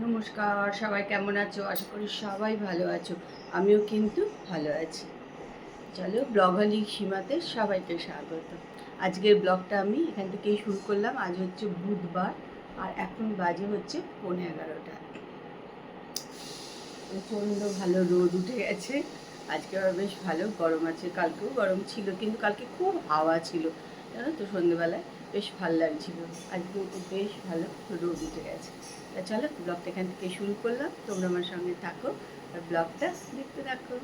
নমস্কার, সবাই কেমন আছো? আশা করি সবাই ভালো আছো। আমিও কিন্তু ভালো আছি। চলো ব্লগালি সীমাতে সবাইকে স্বাগত। আজকের ব্লগটা আমি এখান থেকেই শুরু করলাম। আজ হচ্ছে বুধবার আর এখন বাজে হচ্ছে 11:30। প্রচণ্ড ভালো রোদ উঠে গেছে। আজকে আবার বেশ ভালো গরম আছে। কালকেও গরম ছিল, কিন্তু কালকে খুব হাওয়া ছিল, জানো তো, সন্ধ্যেবেলায় বেশ ভালো লাগছিল। আজকে বেশ ভালো রোদ উঠে গেছে। তা চলো ব্লগটা এখান থেকে শুরু করলাম। তোমরা আমার সঙ্গে থাকো আর ব্লগটা দেখতে থাকো।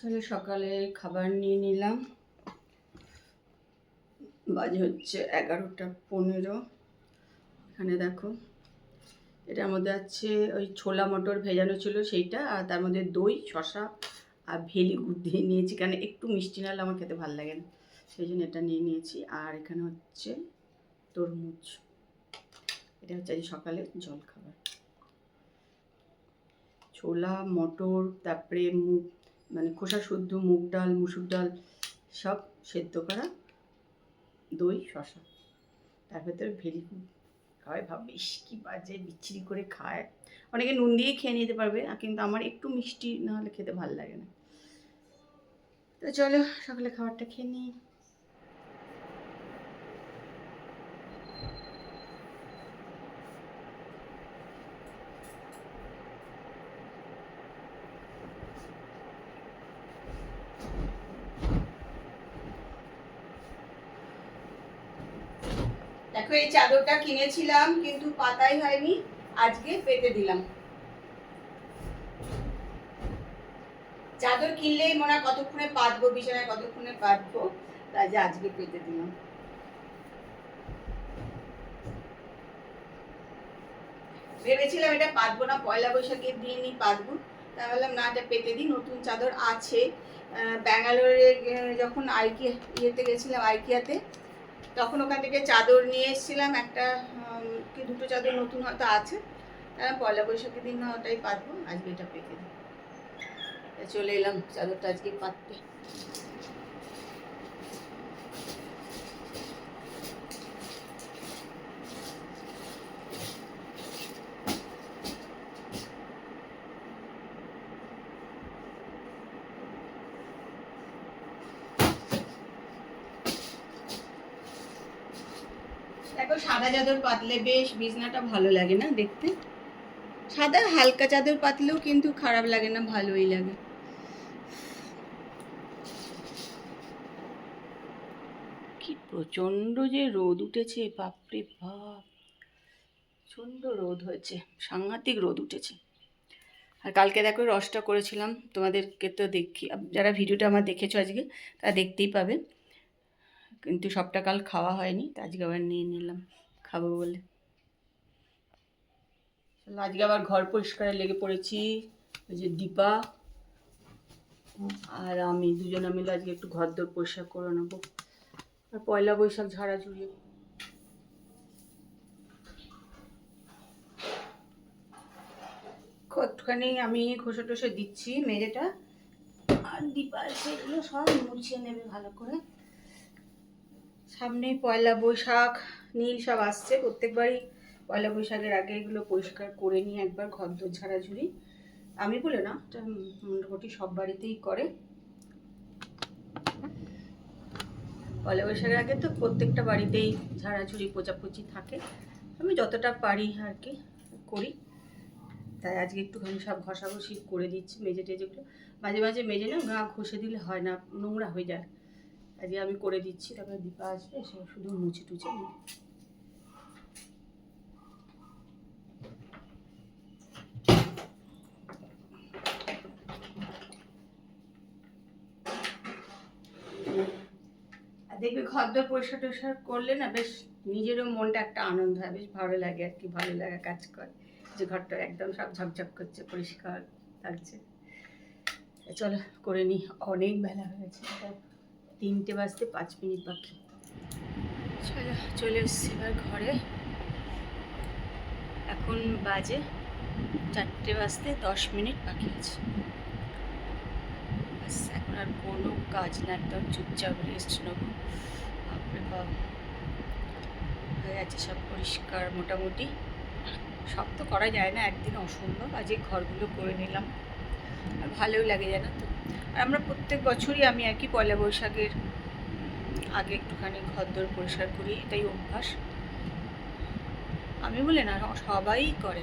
চলো সকালে খাবার নিয়ে নিলাম। বাজে হচ্ছে 11:15। এখানে দেখো, এটার মধ্যে আছে ওই ছোলা মটর ভেজানো ছিল সেইটা, আর তার মধ্যে দই, শসা আর ভেলি গুড় দিয়ে নিয়েছি, কারণ একটু মিষ্টি না হলে আমার খেতে ভালো লাগে না, সেই জন্য এটা নিয়ে নিয়েছি। আর এখানে হচ্ছে তরমুজ। এটা হচ্ছে আজ সকালের জলখাবার। ছোলা মটর, তারপরে মুগ, মানে খোসা শুদ্ধ মুগ ডাল, মুসুর ডাল সব সেদ্ধ করা, দই, শসা, তার ভেতরে ভেলি গুড়। খাওয়াই ভাবিস কি বাজে বিচ্ছিরি করে খায়। অনেকে নুন দিয়ে খেয়ে নিতে পারবে, কিন্তু আমার একটু মিষ্টি না হলে খেতে ভালো লাগে না। তো চলো সকালে খাবারটা খেয়ে নিই। দেখো এই চাদরটা কিনেছিলাম কিন্তু পাতাই হয়নি, আজকে পেতে দিলাম। চাদর কিনলেই মনে হয় কতক্ষণে পাতবো, বিছানায় কতক্ষণে পাতবো, তাই যে আজকে পেতে দিলাম। ভেবেছিলাম এটা পাতবো না, পয়লা বৈশাখের দিনই পাতবো, তাই বললাম না, এটা পেতে দিই, নতুন চাদর আছে। ব্যাঙ্গালোরে যখন ইয়েতে গেছিলাম, আইকিয়াতে, তখন ওখান থেকে চাদর নিয়ে এসেছিলাম একটা, কি দুটো চাদর নতুন হয়তো আছে। পয়লা বৈশাখের দিন না ওটাই পাতবো, আজকে এটা পেতে দিই। চলে এলাম চাদরটা আজকে পাততে। দেখো সাদা চাদর পাতলে বেশ বিছনাটা ভালো লাগে না দেখতে। সাদা হালকা চাদর পাতলেও কিন্তু খারাপ লাগে না, ভালোই লাগে। কি প্রচন্ড যে রোদ উঠেছে, বাপরে বাপ, প্রচন্ড রোদ হয়েছে, সাংঘাতিক রোদ উঠেছে। আর কালকে দেখো রসটা করেছিলাম, তোমাদেরকে তো দেখি, যারা ভিডিওটা আমার দেখেছো আজকে তারা দেখতেই পাবে, কিন্তু সবটা কাল খাওয়া হয়নি, তা আজকে আবার নিয়ে নিলাম খাবো বলে। আজকে আবার ঘর পরিষ্কারে লেগে পড়েছি। ওই যে দীপা আর আমি দুজনে মিলে আজকে একটু ঘর দর পরিষ্কার করে নেবো, আর পয়লা বৈশাখ ঝাড়াঝুড়ি। একটুখানি আমি ঘষে টষে দিচ্ছি মেঝেটা, আর দীপা এসে এগুলো সব মুছিয়ে নেবে ভালো করে। সামনে পয়লা বৈশাখ, নীল সব আসছে, প্রত্যেকবারই পয়লা বৈশাখের আগে এগুলো পরিষ্কার করে নিয়ে একবার ঘর দর ঝাড়াঝুড়ি আমি বলে না, এটা মোটামুটি সব বাড়িতেই করে। পয়লা বৈশাখের আগে তো প্রত্যেকটা বাড়িতেই ঝাড়াঝুড়ি পোচাপুচি থাকে। আমি যতটা পারি আর কি করি, তাই আজকে একটুখানি সব ঘষাঘষি করে দিচ্ছি। মেজে টেজেগুলো মাঝে মাঝে মেজে না গা ঘষে দিলে হয় না, নোংরা হয়ে যায়। আজকে আমি করে দিচ্ছি, তারপরে দীপা আসবে, সে শুধু মুছে টুছে নেবে। দেখবি ঘরদোর পরিষ্কার টরিষ্কার করলে না বেশ নিজেরও মনটা একটা আনন্দ হয়, বেশ ভালো লাগে আর কি, ভালো লাগা কাজ করে যে ঘরটা একদম সব ঝকঝক করছে, পরিষ্কার লাগছে। চলো করে নিই, অনেক বেলা হয়েছে, 3টে বাজতে 5 মিনিট বাকি। চলো চলে এসছি এবার ঘরে, এখন বাজে 4টে বাজতে 10 মিনিট বাকি আছে। এখন আর কোনো কাজ না, একদম চুপচাপ রেস্ট নেবো। বাপরে বাপ, হয়ে গেছে সব পরিষ্কার মোটামুটি। সব তো করা যায় না একদিন, অসম্ভব। আজকে ঘরগুলো করে নিলাম, আর ভালোও লাগে জানো তো। আর আমরা প্রত্যেক বছরই আমি আর কি পয়লা বৈশাখের আগে একটুখানি ঘরদোর পরিষ্কার করি, এটাই অভ্যাস। আমি বলে না, সবাই করে।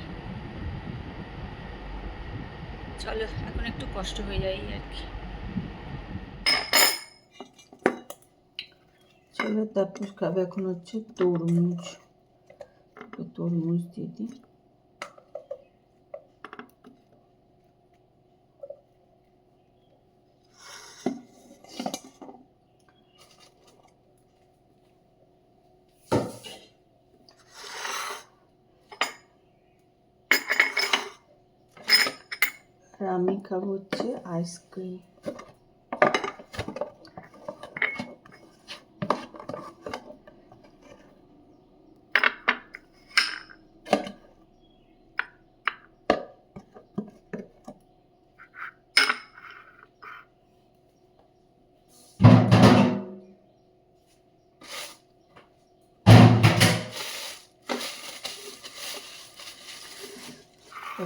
চলো এখন একটু কষ্ট হয়ে যায় আর কি। চলো তারপর খাবে এখন হচ্ছে তরমুজ, তরমুজ দিয়ে দিই। আর আমি খাবো হচ্ছে আইসক্রিম।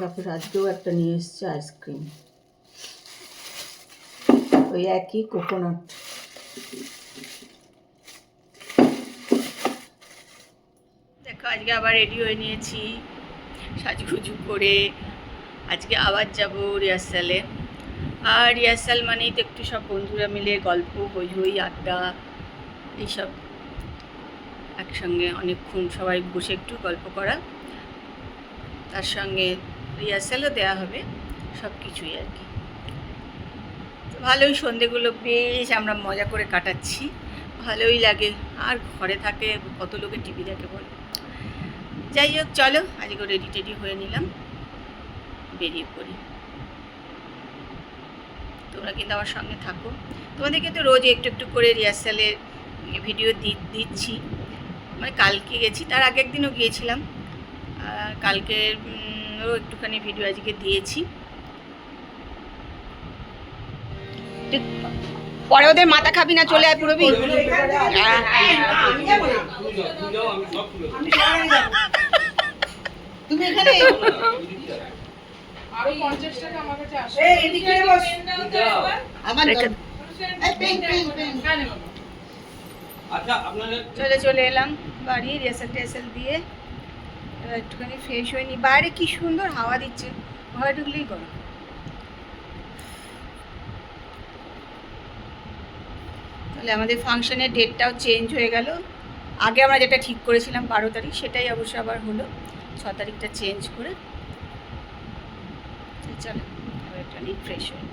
তারপর আজকেও একটা নিয়ে এসছে আইসক্রিম, ওই একই কোকোনাট। দেখো আজকে আবার রেডি হয়ে নিয়েছি সাজুগুজু করে, আজকে আবার যাব রিহার্সালে। আর রিহার্সাল মানেই তো একটু সব বন্ধুরা মিলে গল্প, হই হই, আড্ডা, এইসব একসঙ্গে অনেকক্ষণ সবাই বসে একটু গল্প করা, তার সঙ্গে রিহার্সালও দেওয়া হবে, সব কিছুই আর কি। ভালোই সন্ধেগুলো বেশ আমরা মজা করে কাটাচ্ছি, ভালোই লাগে। আর ঘরে থাকে কত লোকে টিভি দেখে বলে। যাই হোক চলো আজকে রেডি টেডি হয়ে নিলাম, বেরিয়ে পড়ি। তোমরা কিন্তু আমার সঙ্গে থাকো, তোমাদেরকে তো রোজ একটু একটু করে রিহার্সালের ভিডিও দিচ্ছি। মানে কালকে গেছি, তার আগের দিনও গিয়েছিলাম, কালকেরও একটুখানি ভিডিও আজকে দিয়েছি। পরে ওদের মাথা খাবি না, চলে আয় পুরবি। তুমি এখানে আরো 50 টাকা আমার কাছে আসে। এই এদিকে বস, আমার আচ্ছা আপনাদের চলে এলাম বাড়ি, রিহার্সাল দিয়ে একটুখানি ফ্রেশ হয়ে নি। বাইরে কি সুন্দর হাওয়া দিচ্ছে, ঘরে ঢুকলেই গরম। তাহলে আমাদের ফাংশনের ডেটটাও চেঞ্জ হয়ে গেল। আগে আমরা যেটা ঠিক করেছিলাম 12 তারিখ, সেটাই অবশ্য আবার হলো 6 তারিখটা চেঞ্জ করে। চলো এবার একটু ফ্রেশ হয়ে